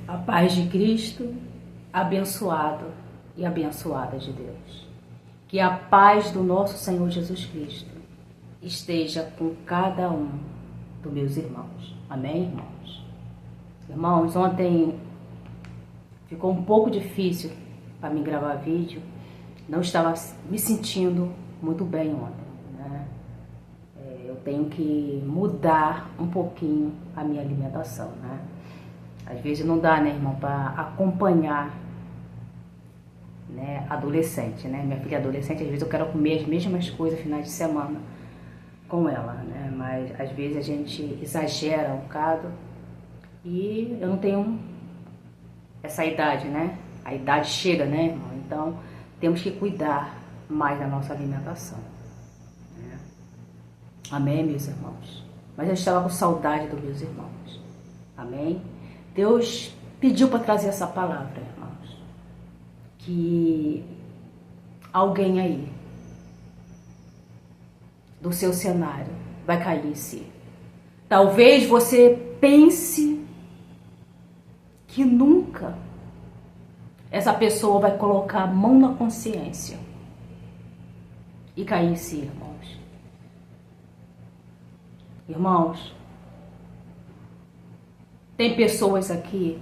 A paz de Cristo, abençoado e abençoada de Deus. Que a paz do nosso Senhor Jesus Cristo esteja com cada um dos meus irmãos. Amém, irmãos? Irmãos, ontem ficou um pouco difícil para mim gravar vídeo. Não estava me sentindo muito bem ontem, né? Eu tenho que mudar um pouquinho a minha alimentação, né? Às vezes não dá, né, irmão, para acompanhar, né, adolescente, né? Minha filha é adolescente, às vezes eu quero comer as mesmas coisas finais de semana com ela, né? Mas às vezes a gente exagera um bocado e eu não tenho essa idade, né? A idade chega, né, irmão? Então temos que cuidar mais da nossa alimentação, né? Amém, meus irmãos? Mas eu estava com saudade dos meus irmãos. Amém? Deus pediu para trazer essa palavra, irmãos, que alguém aí do seu cenário vai cair em si. Talvez você pense que nunca essa pessoa vai colocar a mão na consciência e cair em si, irmãos. Irmãos, tem pessoas aqui,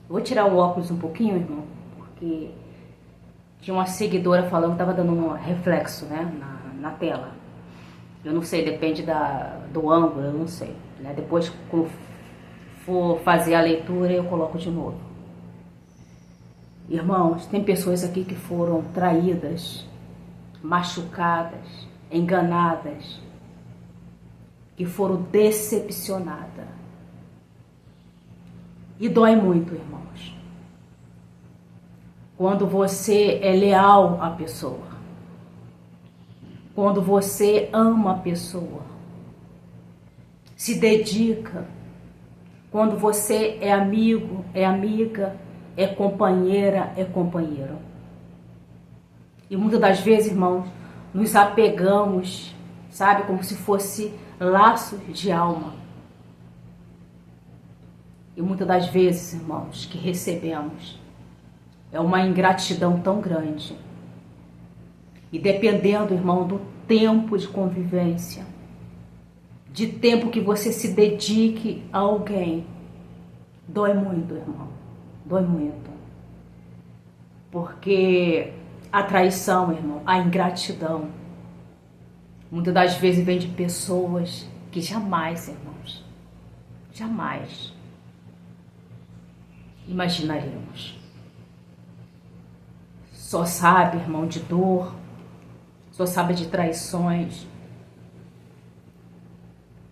vou tirar o óculos um pouquinho, irmão, porque tinha uma seguidora falando que estava dando um reflexo, né, na tela. Eu não sei, depende do ângulo, eu não sei, né? Depois, quando for fazer a leitura, eu coloco de novo. Irmãos, tem pessoas aqui que foram traídas, machucadas, enganadas, que foram decepcionadas. E dói muito, irmãos, quando você é leal à pessoa, quando você ama a pessoa, se dedica, quando você é amigo, é amiga, é companheira, é companheiro. E muitas das vezes, irmãos, nos apegamos, sabe, como se fosse laços de alma. E muitas das vezes, irmãos, que recebemos é uma ingratidão tão grande. E dependendo, irmão, do tempo de convivência, de tempo que você se dedique a alguém, dói muito, irmão. Dói muito. Porque a traição, irmão, a ingratidão, muitas das vezes vem de pessoas que jamais, irmãos, jamais imaginaremos. Só sabe, irmão, de dor, só sabe de traições,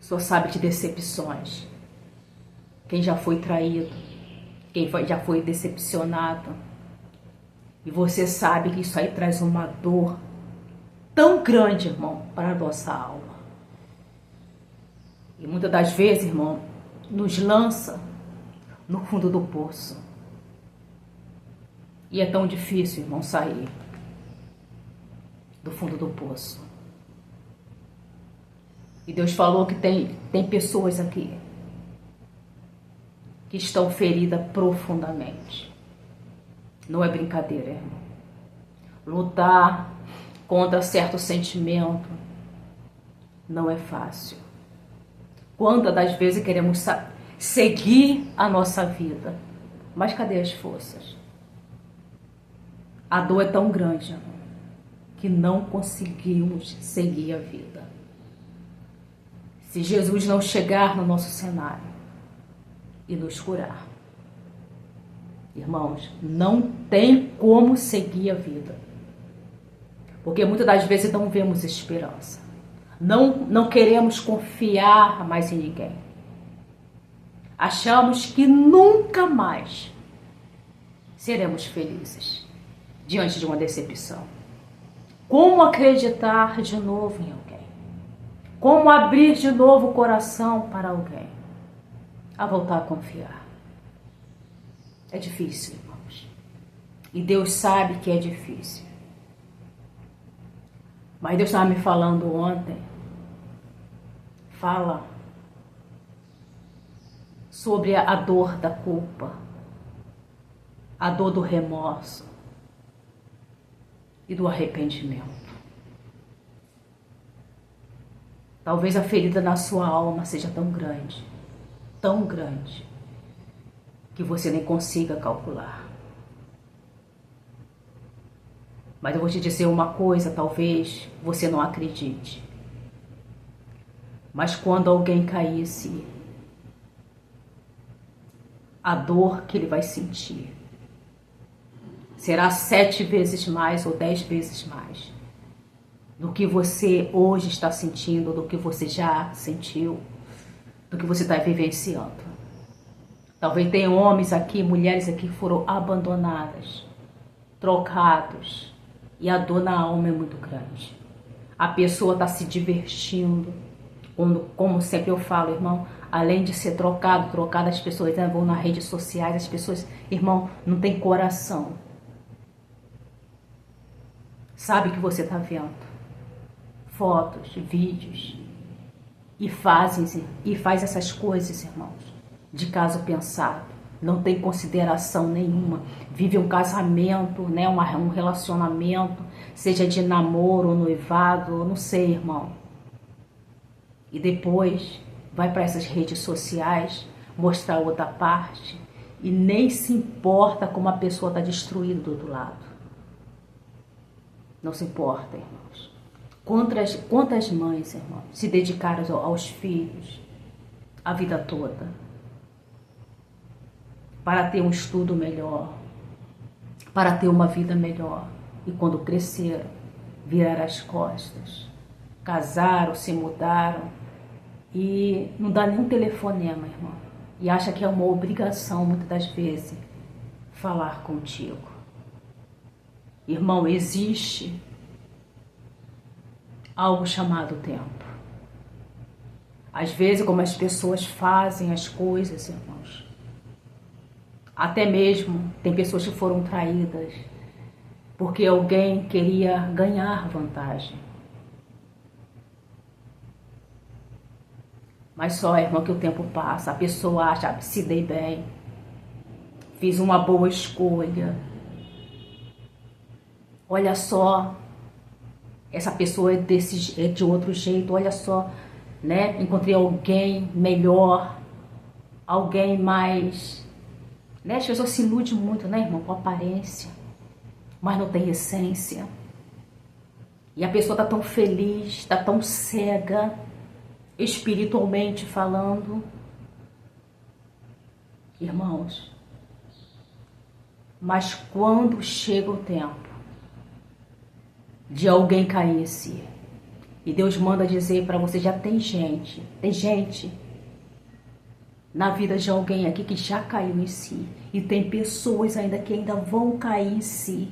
só sabe de decepções. Quem já foi traído, quem já foi decepcionado. E você sabe que isso aí traz uma dor tão grande, irmão, para a nossa alma. E muitas das vezes, irmão, nos lança no fundo do poço. E é tão difícil, irmão, sair do fundo do poço. E Deus falou que tem pessoas aqui que estão feridas profundamente. Não é brincadeira, irmão. Lutar contra certo sentimento não é fácil. Quantas das vezes queremos seguir a nossa vida, mas cadê as forças? A dor é tão grande, irmão, que não conseguimos seguir a vida. Se Jesus não chegar no nosso cenário e nos curar, irmãos, não tem como seguir a vida. Porque muitas das vezes não vemos esperança. Não queremos confiar mais em ninguém. Achamos que nunca mais seremos felizes diante de uma decepção. Como acreditar de novo em alguém? Como abrir de novo o coração para alguém? A voltar a confiar. É difícil, irmãos. E Deus sabe que é difícil. Mas Deus estava me falando ontem. Fala sobre a dor da culpa. a dor do remorso e do arrependimento. Talvez a ferida na sua alma seja tão grande, que você nem consiga calcular. Mas eu vou te dizer uma coisa, talvez você não acredite. Mas quando alguém caísse, a dor que ele vai sentir será 7 vezes mais ou 10 vezes mais do que você hoje está sentindo, do que você já sentiu, do que você está vivenciando. Talvez tenha homens aqui, mulheres aqui que foram abandonadas, trocados, e a dor na alma é muito grande. A pessoa está se divertindo, como sempre eu falo, irmão, além de ser trocado, as pessoas vão nas redes sociais, as pessoas, irmão, não tem coração. Sabe o que você está vendo? Fotos, vídeos, e faz essas coisas, irmãos, de caso pensado. Não tem consideração nenhuma. Vive um casamento, né, um relacionamento, seja de namoro ou noivado, não sei, irmão. E depois vai para essas redes sociais mostrar outra parte e nem se importa como a pessoa está destruída do outro lado. Não se importa, irmãos. Quantas mães, irmãos, se dedicaram aos filhos a vida toda para ter um estudo melhor, para ter uma vida melhor, e quando cresceram, viraram as costas, casaram, se mudaram e não dá nem um telefonema, irmão, e acha que é uma obrigação, muitas das vezes, falar contigo. Irmão, existe algo chamado tempo. Às vezes, como as pessoas fazem as coisas, irmãos, até mesmo tem pessoas que foram traídas porque alguém queria ganhar vantagem. Mas só, irmão, que o tempo passa, a pessoa acha, se dei bem, fiz uma boa escolha. Olha só, essa pessoa é de outro jeito, olha só, né? Encontrei alguém melhor, alguém mais, né? As pessoas se iludem muito, né, irmão, com aparência, mas não tem essência. E a pessoa tá tão feliz, tá tão cega, espiritualmente falando. Irmãos, mas quando chega o tempo de alguém cair em si, e Deus manda dizer para você, já tem gente na vida de alguém aqui que já caiu em si, e tem pessoas ainda que ainda vão cair em si,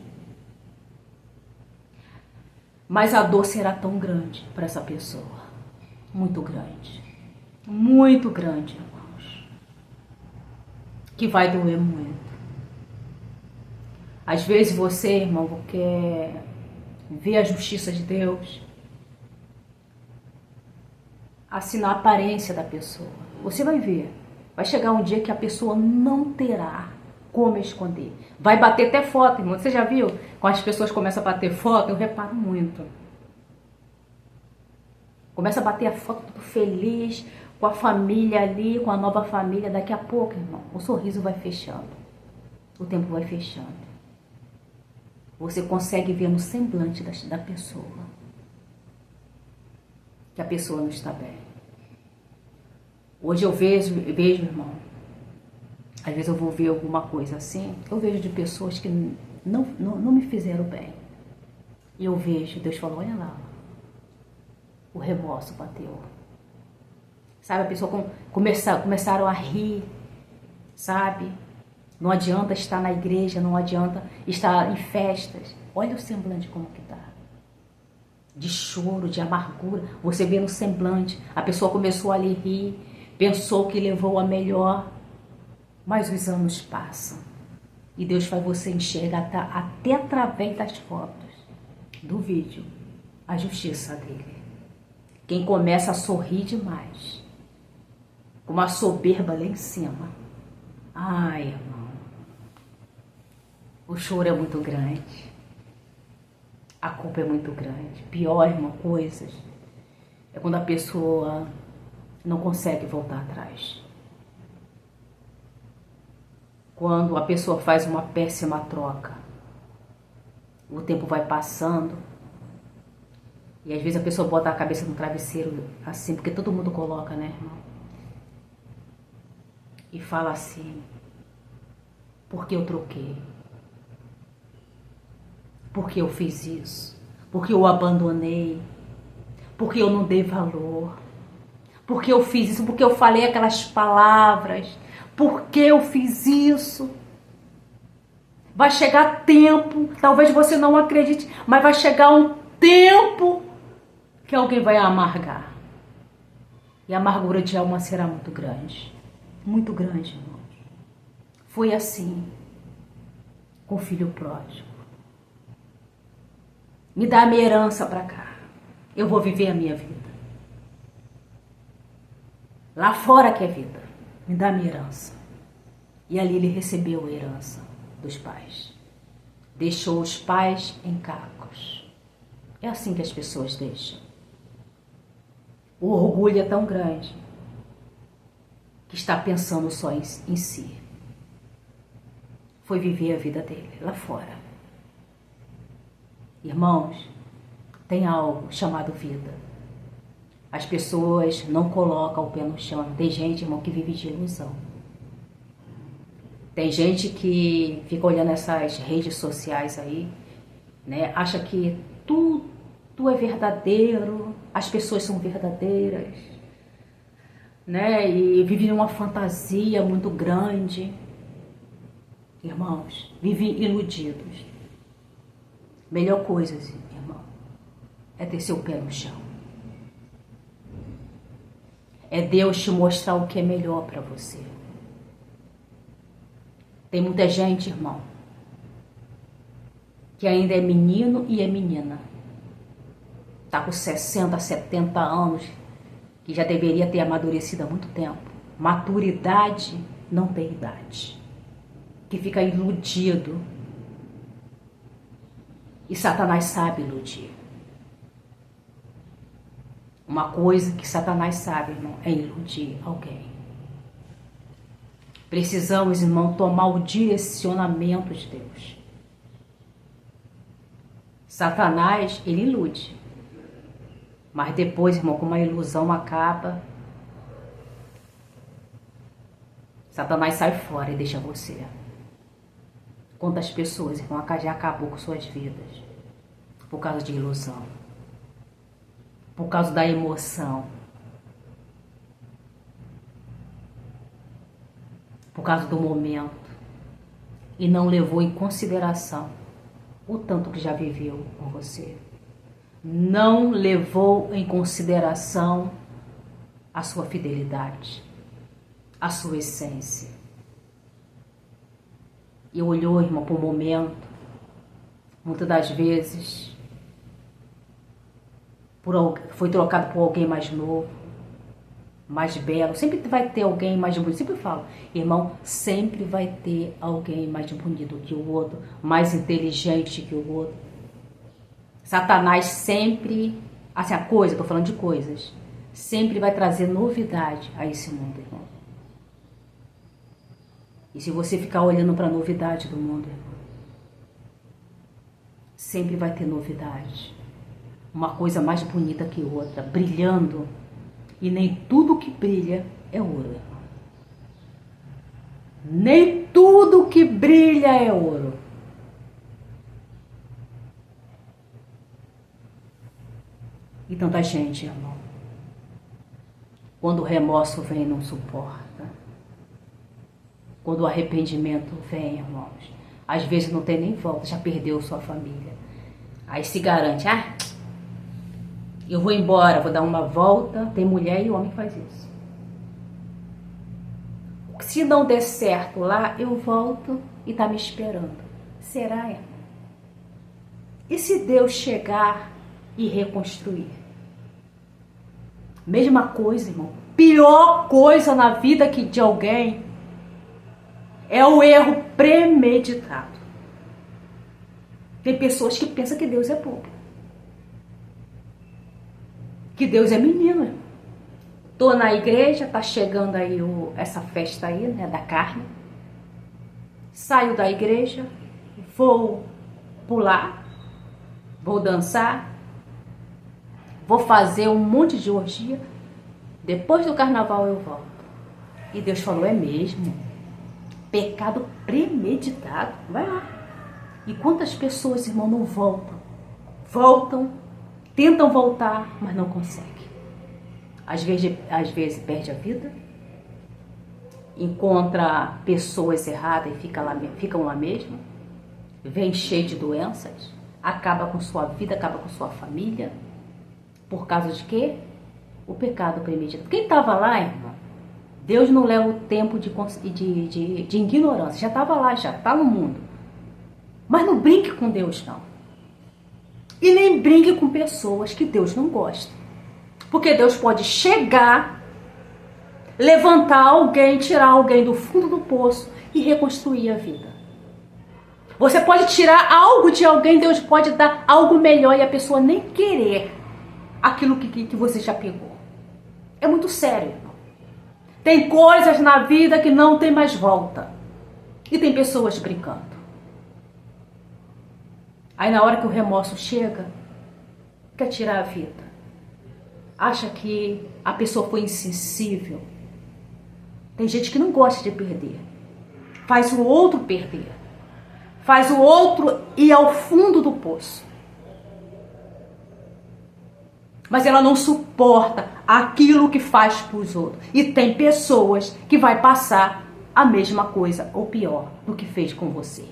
mas a dor será tão grande para essa pessoa, muito grande, irmãos, que vai doer muito. Às vezes você, irmão, quer ver a justiça de Deus, assinar a aparência da pessoa. Você vai ver, vai chegar um dia que a pessoa não terá como esconder. Vai bater até foto, irmão. Você já viu? Quando as pessoas começam a bater foto, eu reparo muito. Começa a bater a foto tudo feliz, com a família ali, com a nova família. Daqui a pouco, irmão, o sorriso vai fechando. O tempo vai fechando. Você consegue ver no semblante da pessoa que a pessoa não está bem. Hoje eu vejo, irmão, às vezes eu vou ver alguma coisa assim, eu vejo de pessoas que não me fizeram bem. E eu vejo, Deus falou, olha lá, o remorso bateu. Sabe, a pessoa começaram a rir, sabe? Não adianta estar na igreja, não adianta estar em festas. Olha o semblante como que tá. De choro, de amargura. Você vê no semblante. A pessoa começou a lhe rir, pensou que levou a melhor. Mas os anos passam. E Deus faz você enxergar até através das fotos, do vídeo, a justiça dele. Quem começa a sorrir demais, com uma soberba lá em cima. Ai, irmão. O choro é muito grande. A culpa é muito grande. Pior, irmão, coisas é quando a pessoa não consegue voltar atrás. Quando a pessoa faz uma péssima troca. O tempo vai passando e às vezes a pessoa bota a cabeça no travesseiro assim, porque todo mundo coloca, né, irmão? E fala assim: por que eu troquei? Por que eu fiz isso? Por que eu abandonei? Por que eu não dei valor? Por que eu fiz isso? Por que eu falei aquelas palavras? Por que eu fiz isso? Vai chegar tempo, talvez você não acredite, mas vai chegar um tempo que alguém vai amargar. E a amargura de alma será muito grande. Muito grande, irmãos. Foi assim com o filho pródigo. Me dá a minha herança para cá. Eu vou viver a minha vida. Lá fora que é vida. Me dá a minha herança. E ali ele recebeu a herança dos pais. Deixou os pais em cacos. É assim que as pessoas deixam. O orgulho é tão grande que está pensando só em si. Foi viver a vida dele lá fora. Irmãos, tem algo chamado vida. As pessoas não colocam o pé no chão. Tem gente, irmão, que vive de ilusão. Tem gente que fica olhando essas redes sociais aí, né? Acha que tudo é verdadeiro, as pessoas são verdadeiras, né? E vive uma fantasia muito grande. Irmãos, vivem iludidos. Melhor coisa, irmão, é ter seu pé no chão. É Deus te mostrar o que é melhor para você. Tem muita gente, irmão, que ainda é menino e é menina. Tá com 60, 70 anos, que já deveria ter amadurecido há muito tempo. Maturidade não tem idade. Que fica iludido. E Satanás sabe iludir. Uma coisa que Satanás sabe, irmão, é iludir alguém. Precisamos, irmão, tomar o direcionamento de Deus. Satanás, ele ilude. Mas depois, irmão, como a ilusão acaba, Satanás sai fora e deixa você. Quantas pessoas, irmão, já acabou com suas vidas por causa de ilusão, por causa da emoção, por causa do momento, e não levou em consideração o tanto que já viveu com você. Não levou em consideração a sua fidelidade, a sua essência. E olhou, irmão, para o momento, muitas das vezes, foi trocado por alguém mais novo, mais belo. Sempre vai ter alguém mais bonito. Sempre falo, irmão, sempre vai ter alguém mais bonito que o outro, mais inteligente que o outro. Satanás sempre, assim, tô falando de coisas, sempre vai trazer novidade a esse mundo, irmão. E se você ficar olhando para a novidade do mundo, irmão, sempre vai ter novidade. Uma coisa mais bonita que outra, brilhando. E nem tudo que brilha é ouro, irmão. Nem tudo que brilha é ouro. E tanta gente, irmão, quando o remorso vem, não suporta. Quando o arrependimento vem, irmãos, às vezes não tem nem volta, já perdeu sua família. Aí se garante, eu vou embora, vou dar uma volta. Tem mulher e homem que faz isso. Se não der certo lá, eu volto e tá me esperando. Será, irmão? E se Deus chegar e reconstruir? Mesma coisa, irmão. Pior coisa na vida de alguém é o erro premeditado. Tem pessoas que pensam que Deus é bobo. Que Deus é menino. Tô na igreja, tá chegando aí essa festa aí, né, da carne. Saio da igreja, vou pular, vou dançar, vou fazer um monte de orgia. Depois do carnaval eu volto. E Deus falou, é mesmo. Pecado premeditado. Vai lá. E quantas pessoas, irmão, não voltam? Voltam, tentam voltar, mas não conseguem. Às vezes perde a vida, encontra pessoas erradas e ficam lá mesmo, vem cheio de doenças, acaba com sua vida, acaba com sua família. Por causa de quê? O pecado premeditado. Quem estava lá, irmão, Deus não leva o tempo de ignorância. Já estava lá, já está no mundo. Mas não brinque com Deus, não. E nem brinque com pessoas que Deus não gosta. Porque Deus pode chegar, levantar alguém, tirar alguém do fundo do poço e reconstruir a vida. Você pode tirar algo de alguém, Deus pode dar algo melhor e a pessoa nem querer aquilo que você já pegou. É muito sério, irmão. Tem coisas na vida que não tem mais volta. E tem pessoas brincando. Aí na hora que o remorso chega, quer tirar a vida. Acha que a pessoa foi insensível. Tem gente que não gosta de perder. Faz o outro perder. Faz o outro ir ao fundo do poço. Mas ela não suporta aquilo que faz para os outros. E tem pessoas que vai passar a mesma coisa ou pior do que fez com você.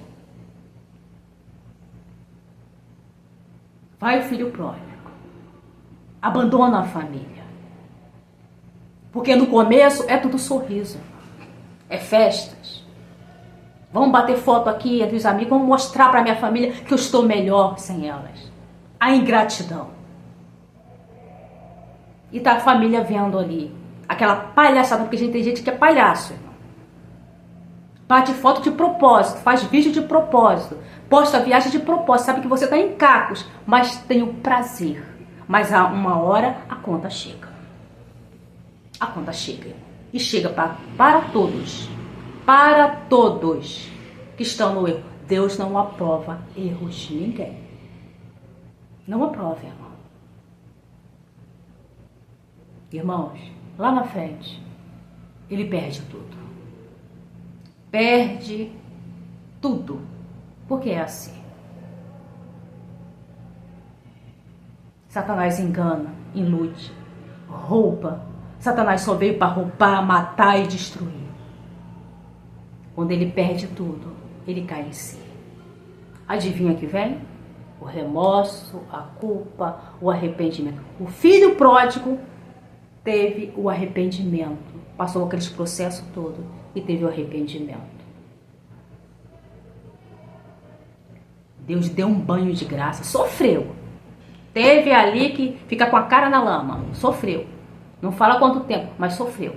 Vai o filho pródigo. Abandona a família. Porque no começo é tudo sorriso. É festas. Vamos bater foto aqui entre os amigos. Vamos mostrar para minha família que eu estou melhor sem elas. A ingratidão. E tá a família vendo ali. Aquela palhaçada. Porque tem gente que é palhaço, irmão. Bate foto de propósito. Faz vídeo de propósito. Posta viagem de propósito. Sabe que você tá em cacos. Mas tem o prazer. Mas a uma hora a conta chega. A conta chega. E chega para todos. Para todos que estão no erro. Deus não aprova erros de ninguém. Não aprova, irmão. Irmãos, lá na frente, ele perde tudo. Perde tudo. Porque é assim. Satanás engana, ilude, rouba. Satanás só veio para roubar, matar e destruir. Quando ele perde tudo, ele cai em si. Adivinha que vem? O remorso, a culpa, o arrependimento. O filho pródigo teve o arrependimento. Passou aqueles processos todos e teve o arrependimento. Deus deu um banho de graça. Sofreu. Teve ali que fica com a cara na lama. Sofreu. Não fala quanto tempo, mas sofreu.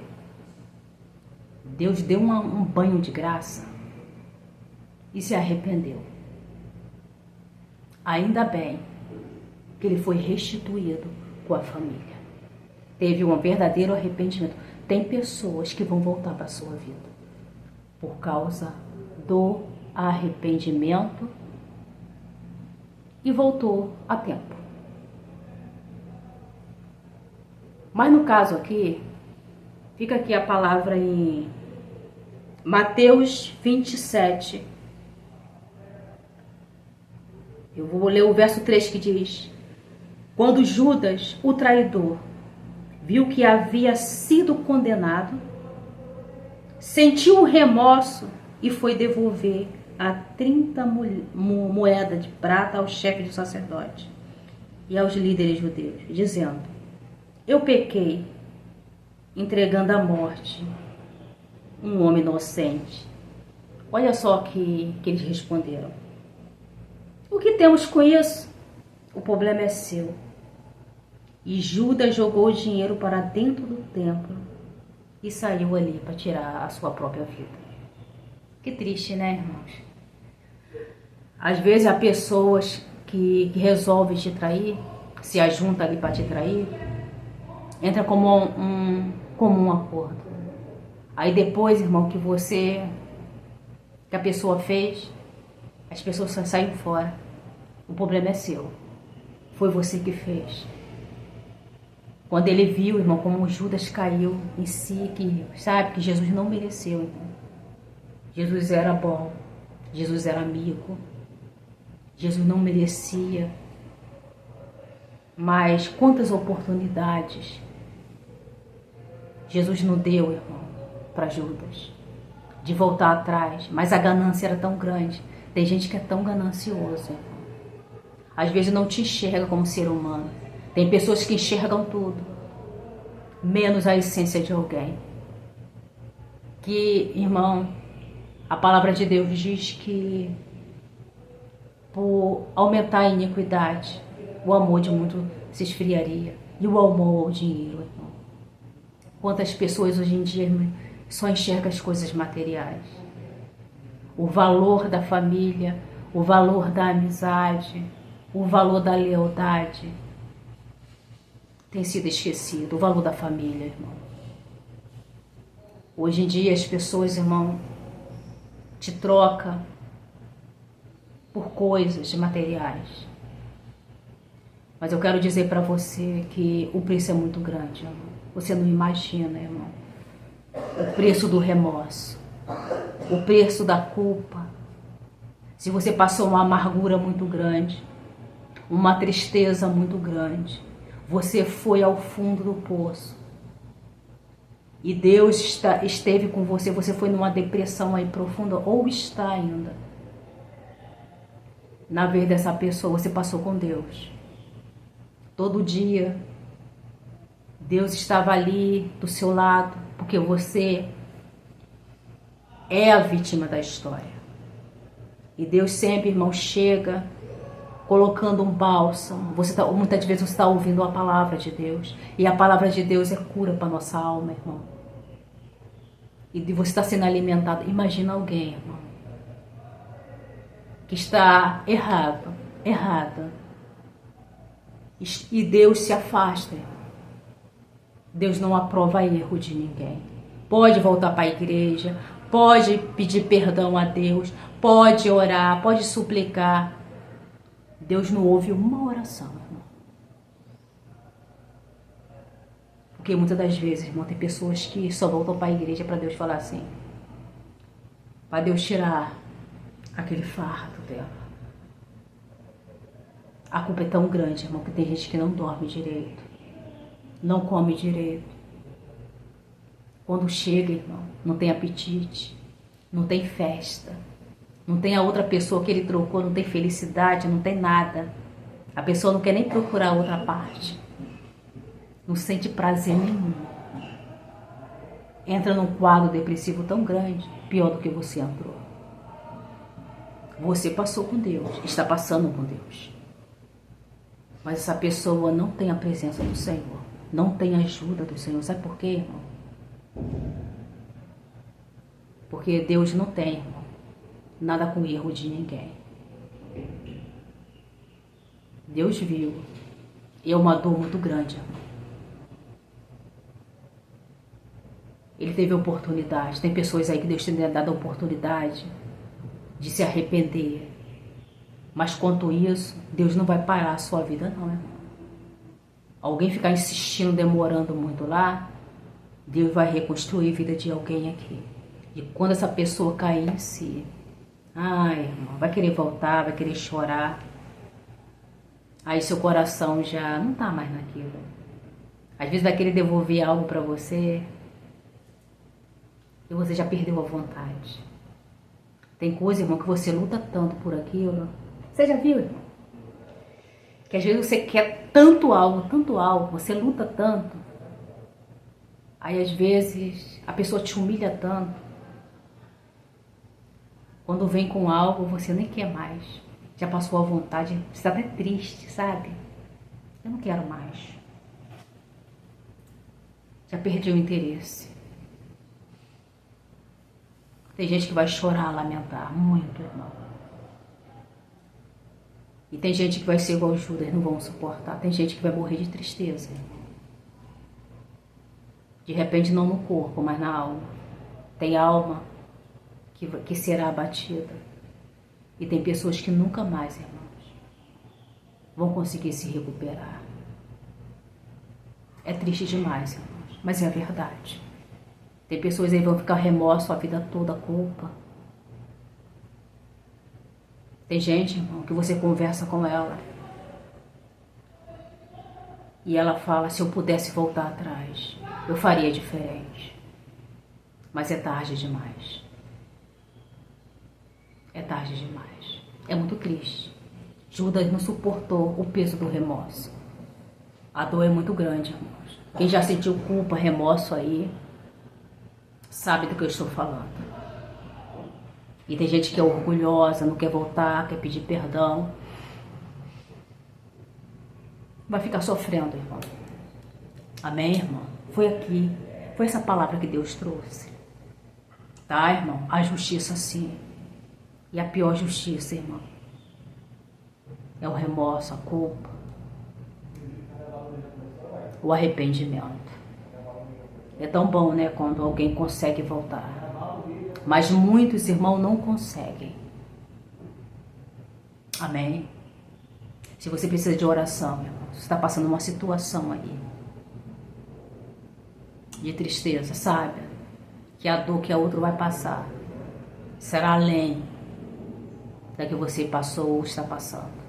Deus deu um banho de graça e se arrependeu. Ainda bem que ele foi restituído com a família. Teve um verdadeiro arrependimento. Tem pessoas que vão voltar para a sua vida por causa do arrependimento e voltou a tempo. Mas no caso aqui, fica aqui a palavra em Mateus 27. Eu vou ler o verso 3 que diz: quando Judas, o traidor, viu que havia sido condenado, sentiu um remorso e foi devolver a 30 moedas de prata ao chefe do sacerdote e aos líderes judeus, dizendo: eu pequei, entregando à morte um homem inocente. Olha só que eles responderam: o que temos com isso? O problema é seu. E Judas jogou o dinheiro para dentro do templo e saiu ali para tirar a sua própria vida. Que triste, né, irmãos? Às vezes há pessoas que resolvem te trair, se ajuntam ali para te trair, entra como um comum acordo. Aí depois, irmão, que a pessoa fez, as pessoas só saem fora. O problema é seu. Foi você que fez. Quando ele viu, irmão, como Judas caiu em si, que sabe que Jesus não mereceu, irmão. Jesus era bom, Jesus era amigo, Jesus não merecia. Mas quantas oportunidades Jesus não deu, irmão, para Judas, de voltar atrás, mas a ganância era tão grande. Tem gente que é tão gananciosa, irmão. Às vezes não te enxerga como ser humano. Tem pessoas que enxergam tudo, menos a essência de alguém. Que, irmão, a palavra de Deus diz que por aumentar a iniquidade, o amor de muito se esfriaria. E o amor ao dinheiro, irmão. Quantas pessoas hoje em dia, irmão, só enxergam as coisas materiais. O valor da família, o valor da amizade, o valor da lealdade tem sido esquecido. O valor da família, irmão. Hoje em dia as pessoas, irmão, te trocam por coisas materiais. Mas eu quero dizer para você que o preço é muito grande, irmão. Você não imagina, irmão. O preço do remorso, o preço da culpa. Se você passou uma amargura muito grande, uma tristeza muito grande, você foi ao fundo do poço e Deus esteve com você, você foi numa depressão aí profunda, ou está ainda. Na vez dessa pessoa, você passou com Deus. Todo dia, Deus estava ali do seu lado, porque você é a vítima da história. E Deus sempre, irmão, chega colocando um bálsamo. Muitas vezes você está ouvindo a palavra de Deus. E a palavra de Deus é cura para nossa alma, irmão. E você está sendo alimentado. Imagina alguém, irmão, que está errada. E Deus se afasta, irmão. Deus não aprova erro de ninguém. Pode voltar para a igreja, pode pedir perdão a Deus, pode orar, pode suplicar. Deus não ouve uma oração, irmão. Porque muitas das vezes, irmão, tem pessoas que só voltam para a igreja para Deus falar assim, para Deus tirar aquele fardo dela. A culpa é tão grande, irmão, que tem gente que não dorme direito, não come direito. Quando chega, irmão, não tem apetite, não tem festa, não tem a outra pessoa que ele trocou, não tem felicidade, não tem nada. A pessoa não quer nem procurar a outra parte. Não sente prazer nenhum. Entra num quadro depressivo tão grande, pior do que você entrou. Você passou com Deus, está passando com Deus. Mas essa pessoa não tem a presença do Senhor, não tem a ajuda do Senhor. Sabe por quê, irmão? Porque Deus não tem, irmão, nada com erro de ninguém. Deus viu. E é uma dor muito grande, irmão. Ele teve oportunidade. Tem pessoas aí que Deus tem dado a oportunidade de se arrepender. Mas quanto isso, Deus não vai parar a sua vida, não, irmão. Alguém ficar insistindo, demorando muito lá, Deus vai reconstruir a vida de alguém aqui. E quando essa pessoa cair em si, ai, irmão, vai querer voltar, vai querer chorar. Aí seu coração já não tá mais naquilo. Às vezes vai querer devolver algo pra você e você já perdeu a vontade. Tem coisa, irmão, que você luta tanto por aquilo. Você já viu, irmão? Que às vezes você quer tanto algo, você luta tanto. Aí às vezes a pessoa te humilha tanto. Quando vem com algo, você nem quer mais. Já passou a vontade, você está até triste, sabe? Eu não quero mais. Já perdi o interesse. Tem gente que vai chorar, lamentar, muito, irmão. E tem gente que vai ser igual Judas, não vão suportar. Tem gente que vai morrer de tristeza, irmão. De repente não no corpo, mas na alma. Tem alma que será abatida. E tem pessoas que nunca mais, irmãos, vão conseguir se recuperar. É triste demais, irmãos, mas é a verdade. Tem pessoas aí que vão ficar remorso a vida toda, culpa. Tem gente, irmão, que você conversa com ela e ela fala, se eu pudesse voltar atrás, eu faria diferente. Mas é tarde demais. É tarde demais. É muito triste. Judas não suportou o peso do remorso. A dor é muito grande, irmãos. Quem já sentiu culpa, remorso aí, sabe do que eu estou falando. E tem gente que é orgulhosa, não quer voltar, quer pedir perdão. Vai ficar sofrendo, irmão. Amém, irmão? Foi aqui. Foi essa palavra que Deus trouxe. Tá, irmão? A justiça, sim. E a pior justiça, irmão, é o remorso, a culpa, o arrependimento. É tão bom, né, quando alguém consegue voltar. Mas muitos, irmãos, não conseguem. Amém? Se você precisa de oração, irmão, você está passando uma situação aí de tristeza, sabe? Que a dor que a outra vai passar será além da que você passou ou está passando.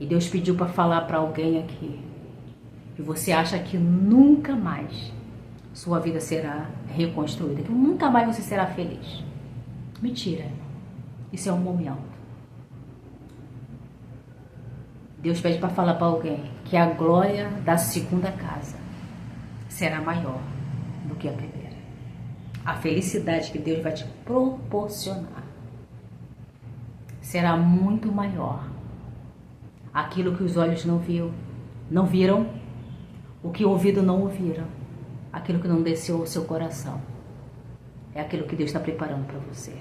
E Deus pediu para falar para alguém aqui que você acha que nunca mais sua vida será reconstruída, que nunca mais você será feliz. Mentira, irmão. Isso é um momento. Deus pede para falar para alguém que a glória da segunda casa será maior do que a primeira. A felicidade que Deus vai te proporcionar será muito maior. Aquilo que os olhos não viram, o que o ouvido não ouviram, aquilo que não desceu ao seu coração, é aquilo que Deus está preparando para você.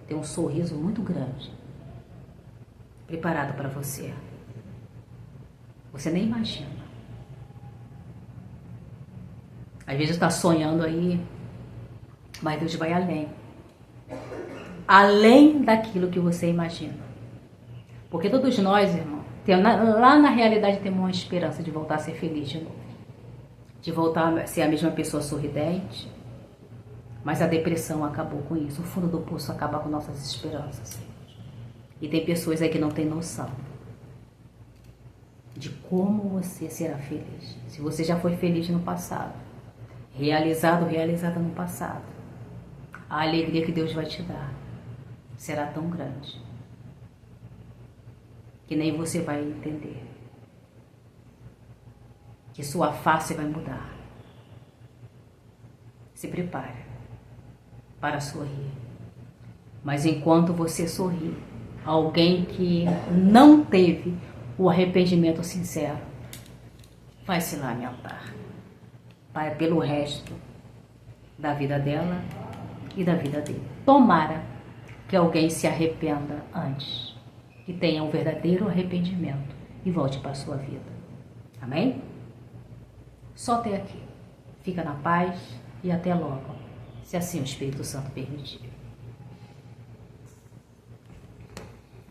Tem um sorriso muito grande preparado para você. Você nem imagina. Às vezes está sonhando aí, mas Deus vai além. Além daquilo que você imagina. Porque todos nós, irmão, lá na realidade temos uma esperança de voltar a ser feliz de novo. De voltar a ser a mesma pessoa sorridente. Mas a depressão acabou com isso. O fundo do poço acaba com nossas esperanças. E tem pessoas aí que não têm noção de como você será feliz. Se você já foi feliz no passado, realizada no passado, a alegria que Deus vai te dar será tão grande que nem você vai entender. Que sua face vai mudar. Se prepare para sorrir. Mas enquanto você sorri, alguém que não teve o arrependimento sincero vai se lamentar pelo resto da vida dela e da vida dele. Tomara que alguém se arrependa antes, que tenha um verdadeiro arrependimento e volte para a sua vida. Amém? Só até aqui. Fica na paz e até logo, se assim o Espírito Santo permitir.